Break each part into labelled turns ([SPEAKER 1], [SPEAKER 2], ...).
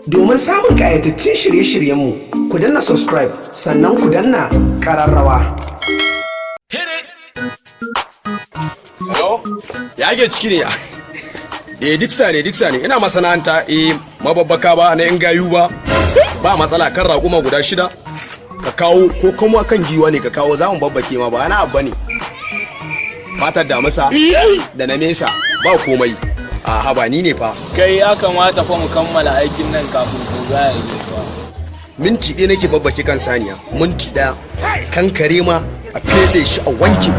[SPEAKER 1] Domin samun ƙayataccen shirye-shiryenmu, ku danna subscribe sannan ku danna ƙararrawa.
[SPEAKER 2] Hello? Ya ake ciki ne? Diksa ne. Ina masana'anta mababbaka ba na yan gayu ba. Ba matsala kan raƙuma guda 6. Ka kawo ko kuma kan giwa ne ka kawo za mu babbake ma ba na abu ne. Fatar damisa da na mesa ba komai. A haba ni ne fa.
[SPEAKER 3] Kai ya kamata fa mu kammala aikin nan kafin gobe ya yi fa.
[SPEAKER 2] Minti ɗaya nake babbake kan saniya. Minti ɗaya. Kan kare ma a fede shi a wanke.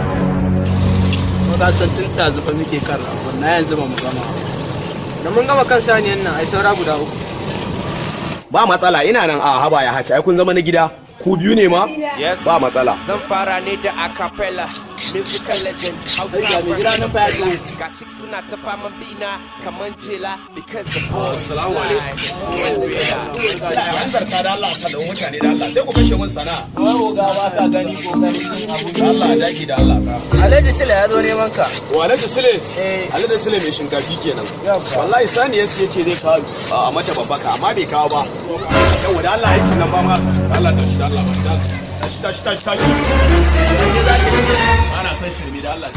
[SPEAKER 4] Ka san tun ɗazu fa muke kan ragon na yanzu ba mu gama. Da mun gama kan saniyan nan ai saura guda 3.
[SPEAKER 2] Ba matsala ina nan a haba ya hace ai kun zama na gida. Ku biyu ne ma? Ba matsala.
[SPEAKER 5] Zan fara ne da acapella, musical legend, Hausa ga chicks suna ta faman bina kaman jela because the boss.
[SPEAKER 2] Assalamu alaikum. An zarta da Allah ka da mutane da Allah sai ku kashe mun sana'a.
[SPEAKER 3] Wai ga ba ka gani kokarin abu.
[SPEAKER 2] Allah daki da Allah ka.
[SPEAKER 4] Alhaji Sule ya zo neman ka.
[SPEAKER 2] Wa Alhaji Sule? Alhaji Sule mai shinkafi kenan. Wallahi sani yace yace zai kawo a mata babbaka amma bai kawo ba. Yau da Allah yake nan ba ma. Allah da shi da Allah ba. Tashi. Ana san shirme da Allah.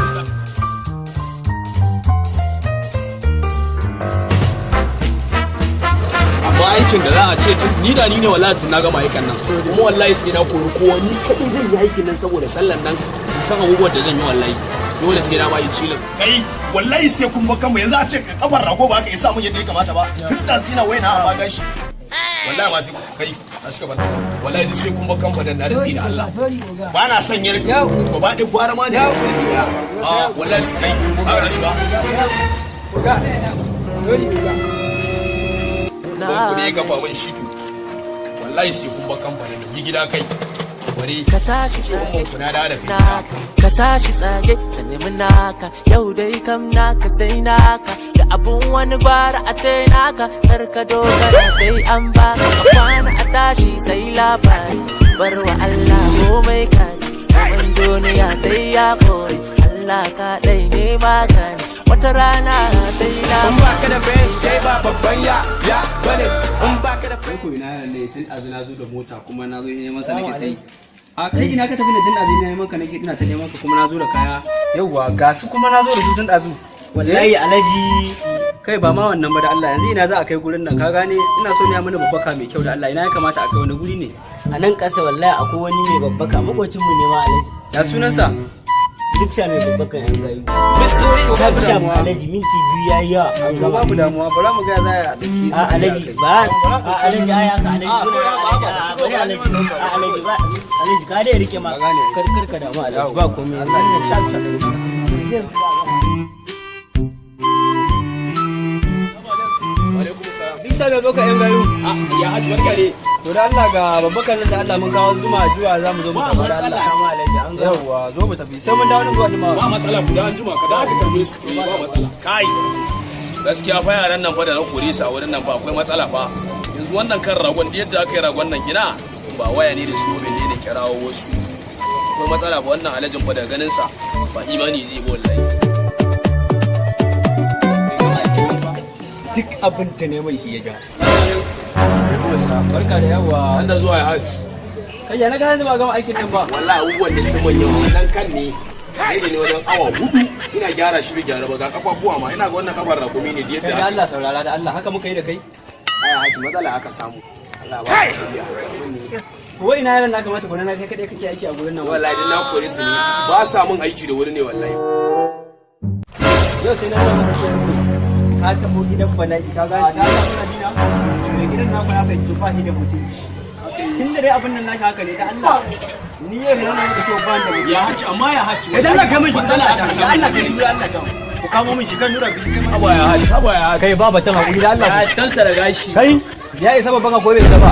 [SPEAKER 2] Amma aikin da za a ce ni ne wallahi tun na gama aikin nan. Kuma wallahi sai na kori kowa ni kadai zan yi aikin nan saboda sallan nan san abubuwan da zan yi wallahi. Dole sai na ma yi cilin. Kai wallahi sai kun baka mu yanzu a ce kafar rago ba ka isa mun yadda ya kamata ba. Tun da tsina waina a bagan shi. Wallahi ma sai kai a shiga ban. Wallahi sai kun baka mu da na da tsina Allah. Ba na son yar ko ba dai gwara ma ne. A wallahi sai kai ba na shiga. Ban ku ne gafa mun shi to. Wallahi sai kun baka mu da yi gida kai.
[SPEAKER 6] Ka tashi tsage ka tashi tsage ka nemi naka yau dai kam naka sai naka da abun wani gwara a ce naka kar ka dogara sai an baka a kwana a tashi sai labari barwa Allah komai kaji kaman duniya sai ya kore Allah ka dai ne magani wata rana sai na
[SPEAKER 5] baka da fans kai ba babban ya bane in baka da
[SPEAKER 4] Kai ko ina ne tun ɗazu na zo da mota kuma na zo neman sa nake tsaye. A kai ina ka tafi da tun ɗazu ne neman ka nake ina ta neman ka kuma na zo da kaya. Yauwa ga su kuma na zo da su tun ɗazu. Wallahi Alhaji kai ba ma wannan ba da Allah yanzu ina za a kai gurin nan ka gane ina so ne a mana babbaka mai kyau da Allah ina ya kamata a kai wani guri ne.
[SPEAKER 7] A nan ƙasa wallahi akwai wani mai babbaka makocin mu ne ma Alhaji.
[SPEAKER 4] Ya sunansa?
[SPEAKER 7] Duk sa mai babbakan yan gayu.
[SPEAKER 4] Ka
[SPEAKER 7] Ka mu Alhaji minti 2 yayi yawa.
[SPEAKER 4] Ga babu damuwa bara mu ga za a dauki.
[SPEAKER 7] A Alhaji ba a Alhaji ai haka Alhaji bari Alhaji a Alhaji ba Alhaji ka dai rike ma kar ka damu Alhaji ba komai Allah ya shaka.
[SPEAKER 4] Bisa ga zo ka yan gayu.
[SPEAKER 2] Ya haji barka ne.
[SPEAKER 4] To da Allah ga babbakan nan da Allah mun kawo zuma juwa za mu zo mu tafi da Allah.
[SPEAKER 7] Kama Alhaji an ga
[SPEAKER 4] Yawwa zo mu tafi sai mun dawo nan zuwa jima.
[SPEAKER 2] Ba matsala guda an juma ka da aka karbe su ba matsala. Kai. Gaskiya fa yaran nan fa da na kore su a wurin nan fa akwai matsala fa. Yanzu wannan kan ragon da yadda aka yi ragon nan gina ba waya ne da su belle ne kirawo wasu. Akwai matsala ba wannan alajin fa daga ganin sa ba imani zai ba wallahi.
[SPEAKER 4] Duk abin ta ne mai shi ya ja. Barka da yawa.
[SPEAKER 2] Sanda zuwa ya haji.
[SPEAKER 4] Kai ya na ga yanzu ba gama aikin nan ba.
[SPEAKER 2] Wallahi abubuwan da sun manya wannan kan ne. Sai da ne wajen awa 4 ina gyara shi bai gyara ba ga kafafuwa ma ina ga wannan kafar rakumi ne da
[SPEAKER 4] Kai
[SPEAKER 2] yadda.
[SPEAKER 4] da Allah saurara da Allah haka muka yi da kai.
[SPEAKER 2] Ai haji matsala aka samu. Allah ba ya
[SPEAKER 4] Ko ina yaran na kamata gona na kai kadai kake aiki a gurin nan.
[SPEAKER 2] wallahi na kore su ne ba sa mun aiki da wuri ne wallahi.
[SPEAKER 4] Yau sai na zama ka tabo gidan bala'i ka ga da Allah suna dina. Mai gidan na fara bai tufa shi da mutunci. Tun da dai abin nan naka haka ne da Allah. Ni yau ne na so ban da
[SPEAKER 2] Ya haji amma ya haji.
[SPEAKER 4] idan Allah ka min shi Allah ka Allah ka nura Allah ka ku kamo min shi kan nura bi
[SPEAKER 2] Haba ya haji haba ya haji.
[SPEAKER 4] kai ba batun hakuri da Allah
[SPEAKER 2] Ya tansa da gashi.
[SPEAKER 4] kai ya isa babban ka gobe da ba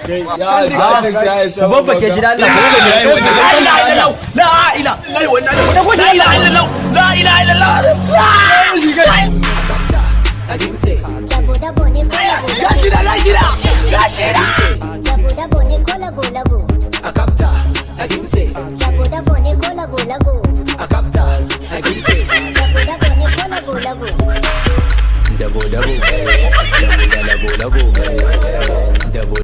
[SPEAKER 2] Ya
[SPEAKER 4] babba ke shi da Allah ka gobe
[SPEAKER 2] la ilaha illallah la ilaha illallah la ilaha illallah.
[SPEAKER 6] I didn't say
[SPEAKER 8] Dabo dabo ne ko dabo.
[SPEAKER 2] Gashi da gashi.